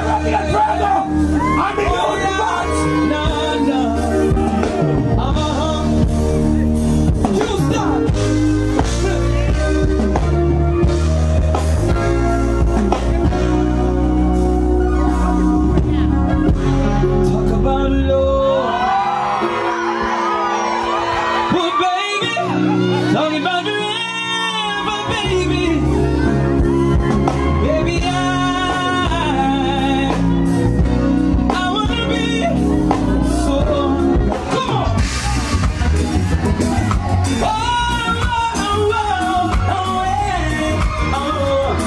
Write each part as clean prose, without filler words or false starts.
Romain Virgo. I'm the universe. No. You stop. Talk about love. Oh, baby. Talking about forever, baby. Baby, I wanna be so. Come on.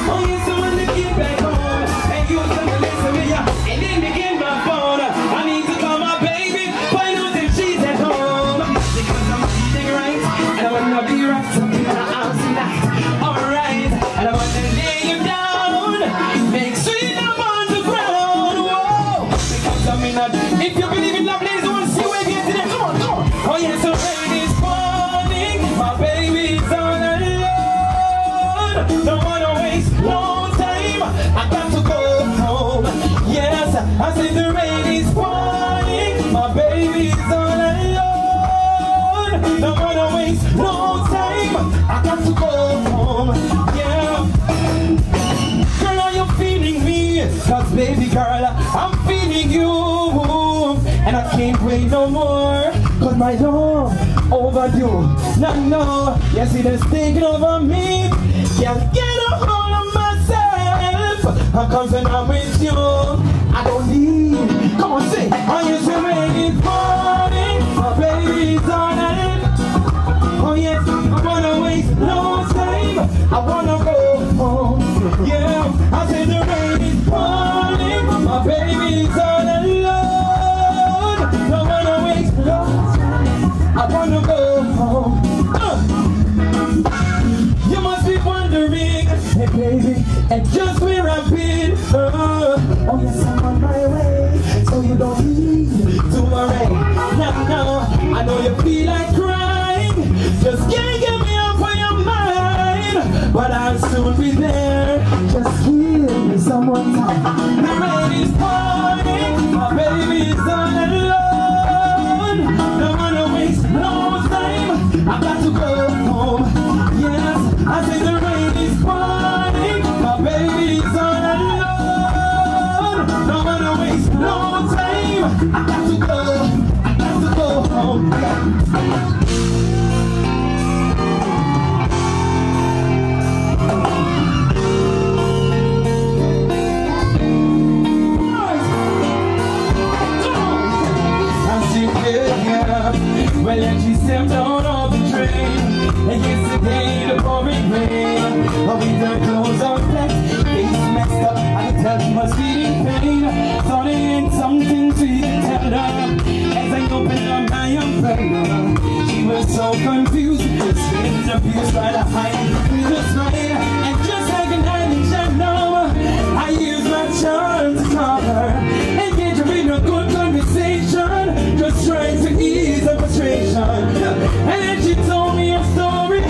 Oh, yes, I want to get back home. And you want to listen to me, and then begin my phone. I need to call my baby, find out if she's at home. Because I'm feeling right, and I wanna be right. Something that I'm tonight. Alright, and I wanna lay you down. Make sweet love on the ground. Whoa, because I'm in that. If you believe in love, please don't see where you get to them. Come on, come on. Oh, yes, so rain is falling. My baby's all alone. Don't wanna waste no time. I got to go home. Yes, I said the rain is falling. My baby's all alone. Don't wanna waste no time. I got to go home. Yeah. Girl, are you feeling me? Cause baby girl, I'm feeling you. And I can't wait no more. Cause my love overdue. No, yes, it is taking over me. Can't get a hold of myself. Cause when I'm with you, I don't need. Come on, sing. I used to make it morning. My baby's on it. Oh yes, I wanna waste no time. I wanna go home. Yeah, I said the rain is falling. My baby's all alone. Don't wanna waste no time. I wanna go home. You must be wondering, hey baby, and just where I've been. Oh yes, I'm on my way, so you don't need to worry. No, I know you feel like crying. Just can't get me off of your mind. But I'll soon be there. Just give me some more time. The rain is falling, my baby's all alone. Don't wanna waste no time. I got to go home. Yes, I say the rain is falling. My baby's all alone. Don't wanna waste no time. I got to go home. Well, then she stepped out of the train. And yesterday the pouring rain. But with her clothes on flat, face messed up, I could tell she was feeling pain. Thought it ain't something sweet to tell her. As I opened up my umbrella, she was so confused. Straight abused by the high with a smile. And just like an Irish know, I used my charm to call her. Engage her in a good conversation, just trying to ease her frustration. And then she told me a story.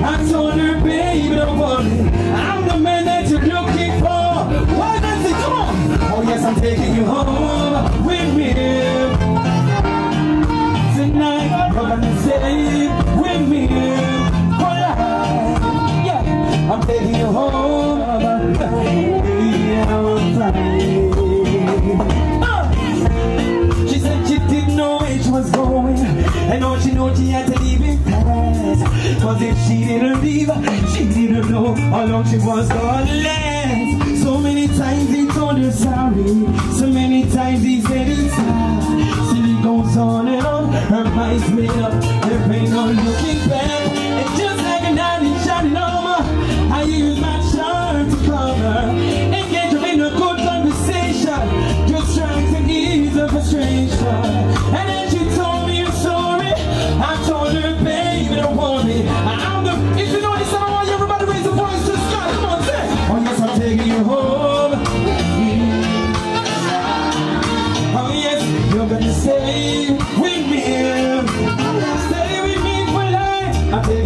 I told her, baby, don't worry, I'm the man that you're looking for. Why does it come on? Oh yes, I'm taking you home with me tonight. You're gonna stay with me for life. Yeah, I'm taking you home. She said she didn't know where she was going, and all she knew she had to leave it past. Cause if she didn't leave, she didn't know how long she was gonna last. So many times he told her sorry, so many times he said he's sorry. Still he goes on and on, her mind's made up, there ain't no looking back. And just like a knight in shining armor, I use my charm to cover. Engage her in a good conversation, just trying to ease her frustration. And then she told me a story. I told her, baby, don't worry, I'm the. If you know this song, I want everybody raise your voice to the sky. Come on, say. Oh yes, I'm taking you home. Oh yes, you're gonna stay with me. Stay with me for life. I'm taking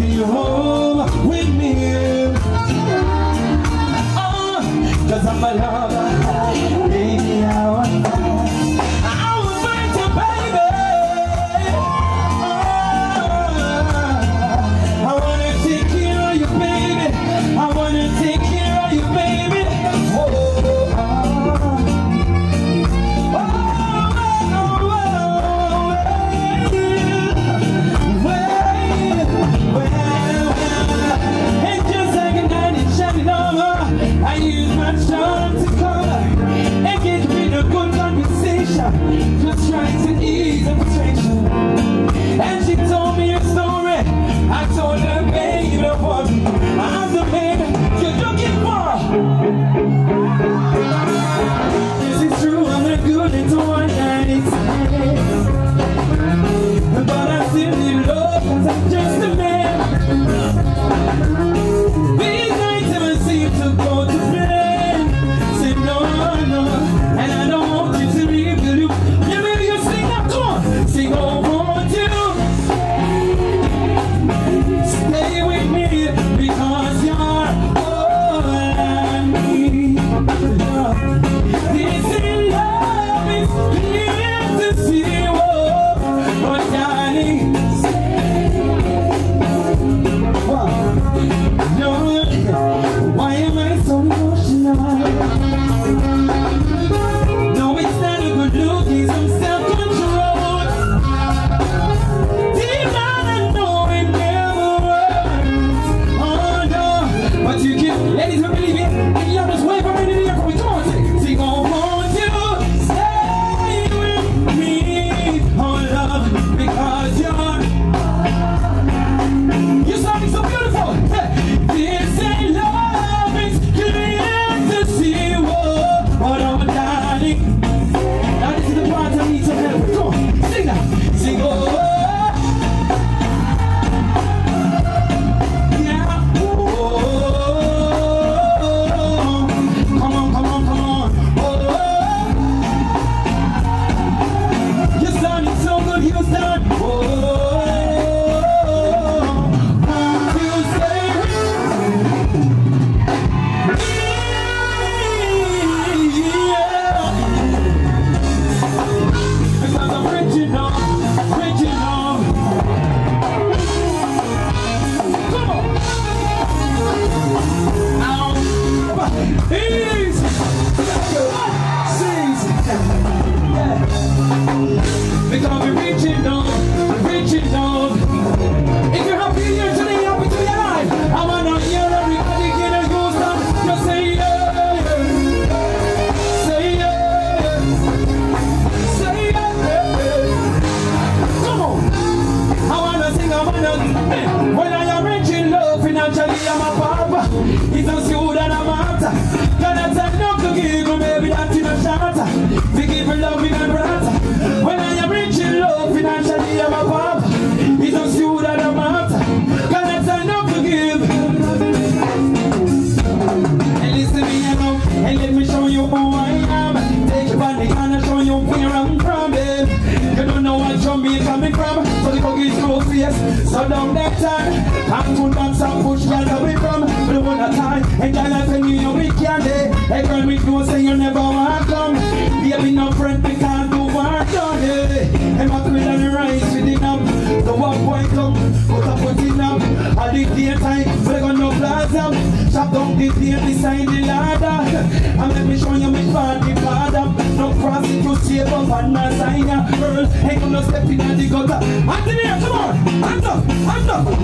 So down that time, I'm to dance and push girl away from the one at time. And girl I tell you we can't day. Hey girl we know say you never want come. Baby no friend we can't do one done. And my queen on the rise with it up. The one boy come, put up put it up. All the daytime, but I got no plaza. Chop down the day beside the ladder. And let me show you me party father. No cross it to save up and not sign ya. Girl, ain't gonna step in at the gutter. Anthony, come on, hands up.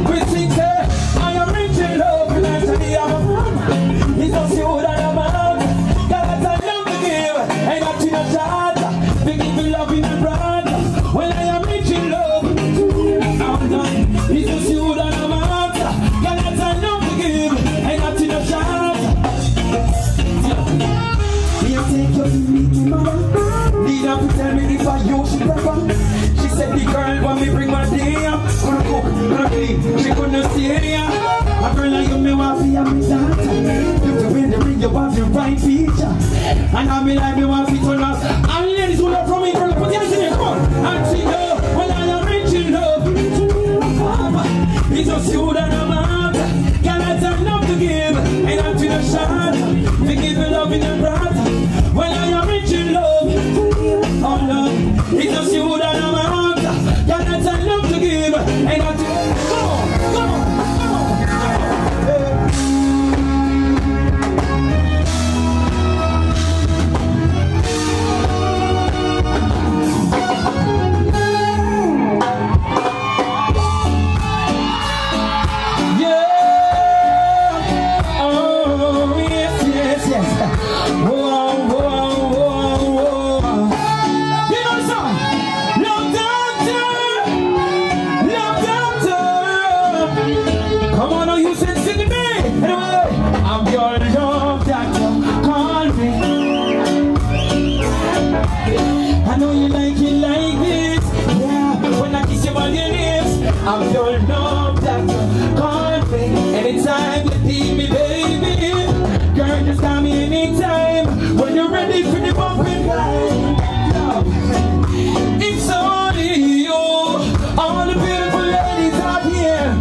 We sing say, I am rich in love, and I say I'm a man. It's just you that I'm out. Got a love to give, ain't got to no charge. They give you love in a brand. Well, I am rich in love, I'm done. It's just you that I'm out. Got a love to give, ain't got to no charge. Me I take you to meet me mother. Need her to tell me if I use she prefer. She said the girl when me bring my day up. Gonna cook, gonna clean, she couldn't stay here. A girl like you me want to be a me daughter. You can win the ring, you want the right feature. And I me like me want to turn up. And ladies who love from me, girl, put your hands in here, come on. And she know, when I am rich in love. It's just you that I'm after. Girl, I tell love to give, ain't up to the shot. We give you love in the brother. When I am rich in love, oh love, it's just you that I'm after. Girl, I tell love to give, ain't up to the shot. Come on. I'm your love doctor, call me anytime you need me, baby. Girl, just call me anytime when you're ready for the bumping ride. It's only you, all the beautiful ladies out here.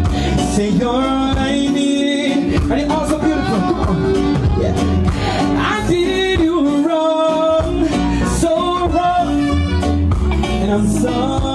Say you're all I need, and you're also beautiful. Come on, yeah. I did you wrong, so wrong, and I'm sorry.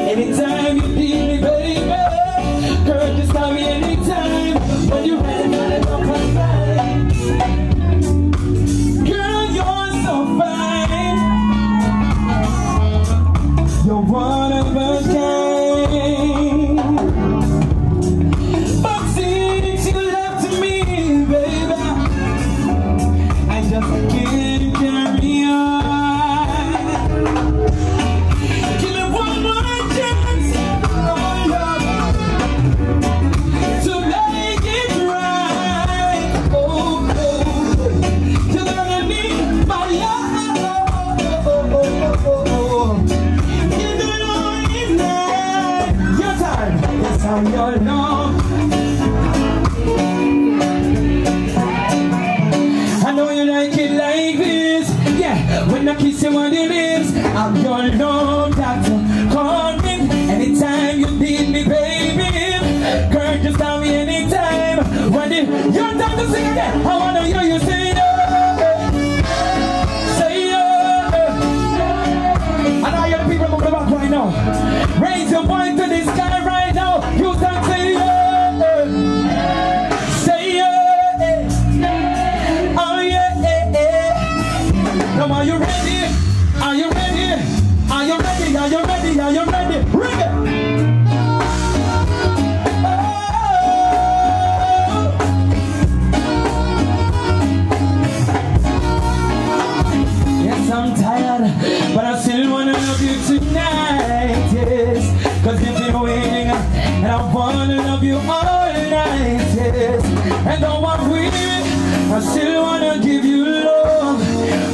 Anytime you need me, baby. Girl, just call me anytime when you're ready for the come back. Girl, you're so fine. You're one of a kind. But since you left me, baby, I just can't carry on. Your love. I know you like it like this. Yeah, when I kiss you on the lips, I'm your love doctor. Call me anytime you need me, baby. Girl, just call me anytime. When your time to sing again, I wanna hear you say say and I hear the people moving back right now. Raise your voice to the sky right now. You can say oh yeah. Now are you ready? Are you ready? Are you ready? Are you ready? Are you ready? Reggae. I still wanna give you love.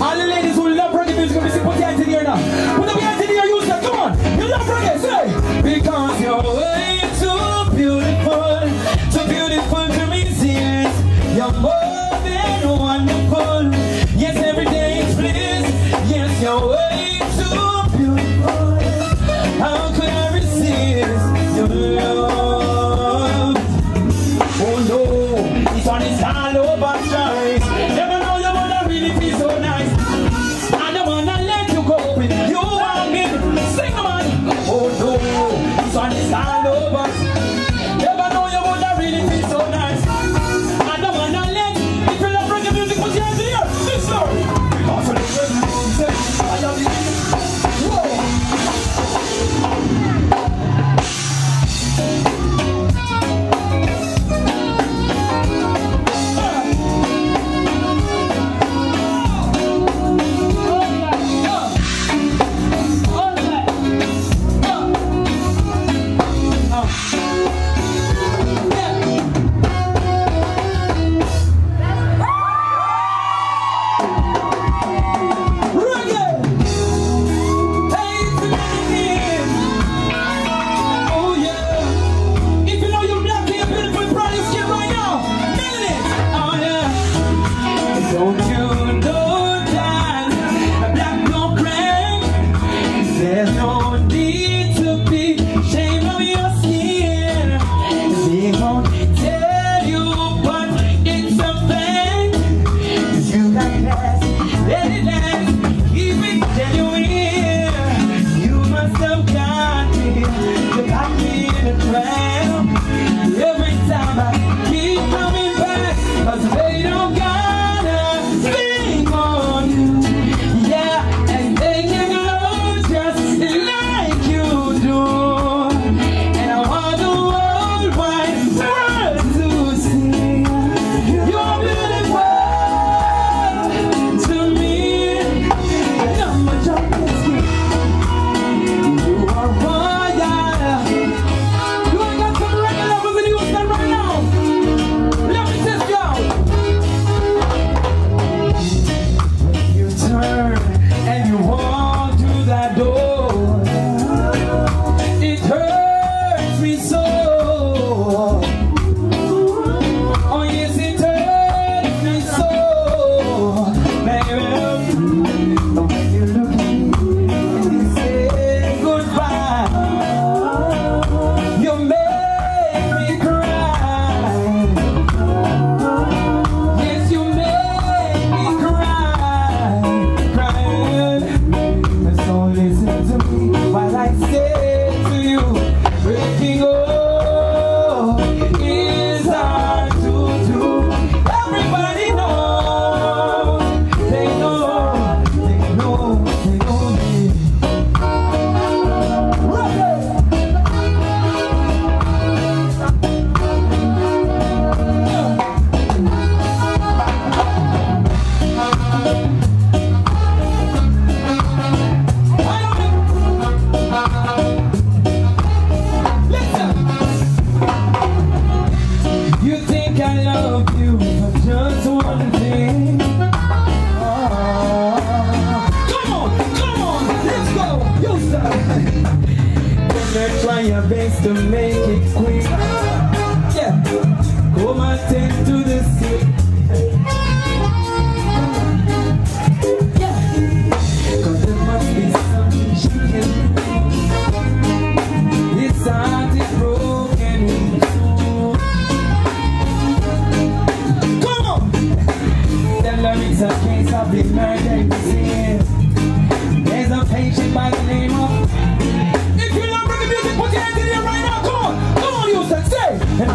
All the ladies who love reggae music, let me see, put your hands in the air now. Put your hands in the air, you say, come on. You love reggae, say. Because you're way too beautiful to resist. You're more than wonderful. Yes, every day it's bliss. Yes, you're way too beautiful. How could I resist your love? Oh no, this one is all over choice. Never know you wanna really feel so nice. I don't wanna let you go with you and me. Sing man. Oh no, this one is all over. Never know you wanna really feel so nice. I don't wanna let you. If you love reggae music, put your hands in the air. Listen. Because of the reggae music, I love you. Whoa. To make it quick, yeah. Come and take to the sea, yeah. Cause there must be something she can do. This heart is broken in two. Come on. Tell her it's a case of emergency. There's a patient by the name of. If you love reggae music, put your hands in the air right now. Come on, come on, you say, say. And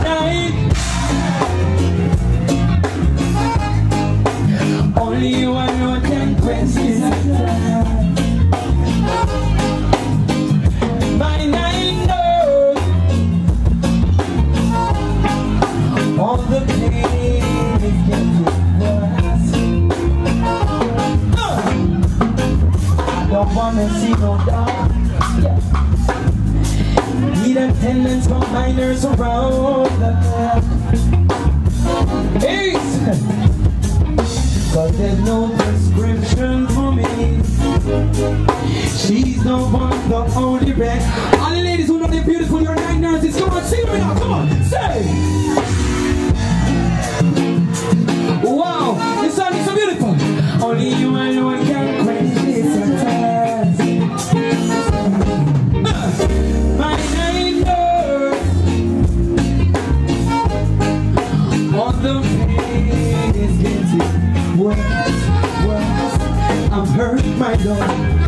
only you alone can quench this. Mine, I know all the pain is getting worse. I don't wanna see no dark. Yeah. Need attendance from minors around the clock. Ace! there's no prescription for me. She's the one, the only red. All the ladies who know they're beautiful, you're night nurses. Come on, sing with me now, come on, say. Wow, this song is so beautiful. Only you alone can quench this thirst. My night nurse, all the pain is getting worse, worse. I'm hurt, my love.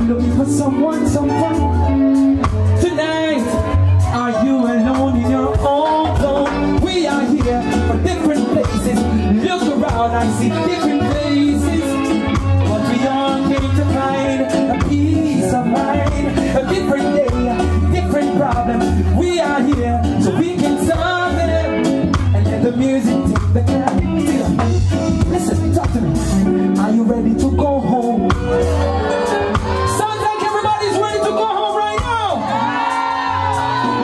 looking for someone, someone. Tonight, are you alone in your own zone? We are here for different places. Look around, I see different faces. But we all came to find a peace of mind. A different day, different problems. We are here so we can solve them. And let the music take the crown. Listen, talk to me. Are you ready to go home? Sounds like everybody's ready to go home right now.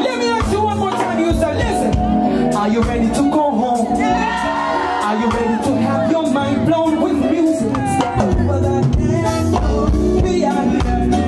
Let me ask you one more time, you say, listen. Are you ready to go home? Are you ready to have your mind blown with music and stuff over that? We are here